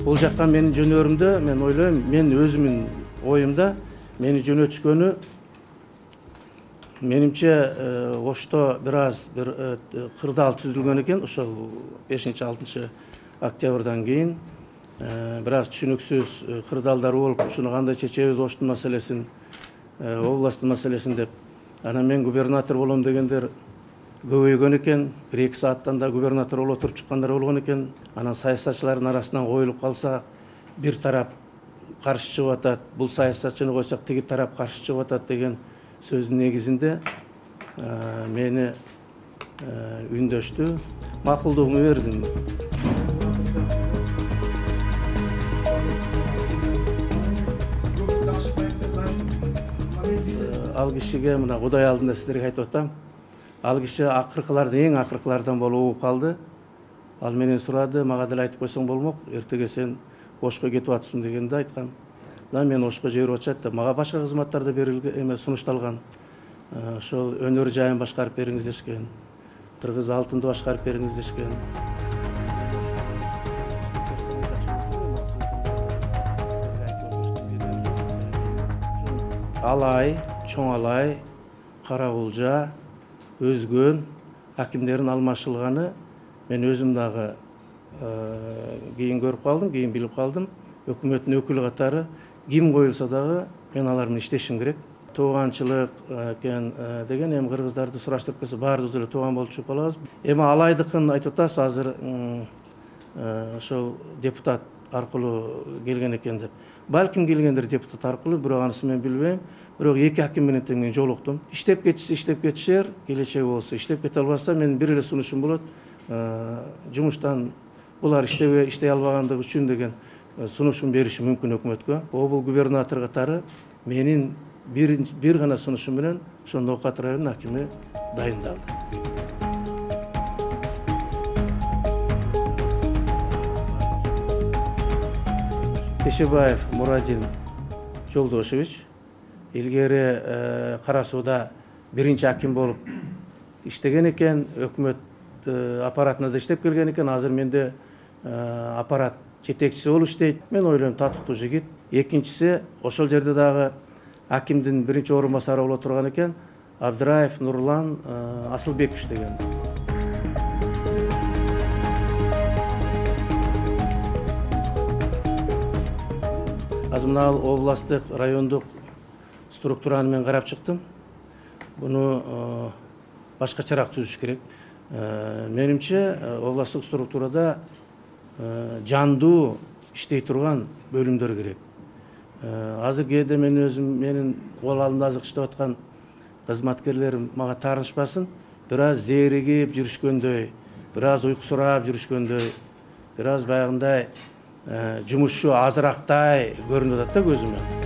Бул жакка менин жөнөрүмдө мен ойлойм, мен өзүмүн оюмда мени жөнөтүшкөнү менимче Ошто бир аз бир кырдаал түзүлгөн экен. Ошол 5-6 октябрдан кийин бир аз түшүнүксүз кырдаалдар болуп, ушуну кандай чечебиз, Оштун маселесин, областтын маселесин деп. Анан мен губернатор болом дегендер көбөйгөн экен. 1-2 сааттан да губернатор болуп отуруп чыккандар болгон экен. Анан саясатчылардын арасынан коюлуп калса, бир тарап каршы чыгып атат, бул саясатчыны койсок тиги тарап каршы чыгып атат деген сөздүн негизинде мени үндөштү. Макулдугумду бердим. Ал кишиге мына Кудай алдында сиздерге айтып атам. Ал киши акыркыларды, эң акыркылардан болуп угуп калды. Ал менен сурады, мага деле айтып койсоң болмок, эртеге сен Ошко кетип атсың дегенде айткам. Да мен Ошко жиберип атышат деп, мага башка кызматтар да берилген, сунушталган. Ошол өнөр жайын башкарып бериңиз дешкен. Кыргыз алтынды башкарып бериңиз дешкен. Алай, Чоң Алай, Каракулжа, Өзгөн акимдердин алмашылганы мен өзүм дагы кийин көрүп калдым, кийин билип калдым. Өкмөттүн өкүлү катары ким коюлса дагы мен алар менен иштешим керек. Тууганчылык экен деген эми кыргыздарды сураштырып келсе баарыбыз эле тууган болчу калабыз. Эми Алайдыкын айтып атасыз, азыр ошол депутат аркылуу келген экен деп. Балким келгендер депутат аркылуу, бирок анысын мен билбейм. Бирок эки аким менен тең жолуктум. Иштеп кетишер, келечеги болсо. Иштеп кете албаса менин бир эле сунушум болот. Жумуштан булар иштей албагандыгы үчүн деген сунушун бериши мүмкүн өкмөткө. Обул губернатор катары менин бир гана сунушум менен ошол Ноокат районунун акими дайындалды. Тешебаев Мурадин Жолдошевич илгери Кара Сууда биринчи аким болуп иштеген экен, өкмөт аппаратында да иштеп келген экен. Азыр менде аппарат жетекчиси болуп иштейт. Мен ойлойм татыктуу жигит. Экинчиси ошол жерде дагы акимдин биринчи орун басары боло турган экен, Абдыраев Нурлан Асылбекович деген. Азыр мына областтык, райондук структураны мен карап чыктым. Буну башкачараак түзүш керек. Менимче областтык структурада жандуу иштей турган бөлүмдөр керек. Азыр кээде мен өзүм, менин кол алдымда азыр иштеп аткан кызматкерлерим мага таарынышпасын, бир аз зээригип жүрүшкөндөй, бир аз уйкусурап жүрүшкөндөй, бир аз баягындай жумушчу азырактай көрүнүп атат да көзүмө.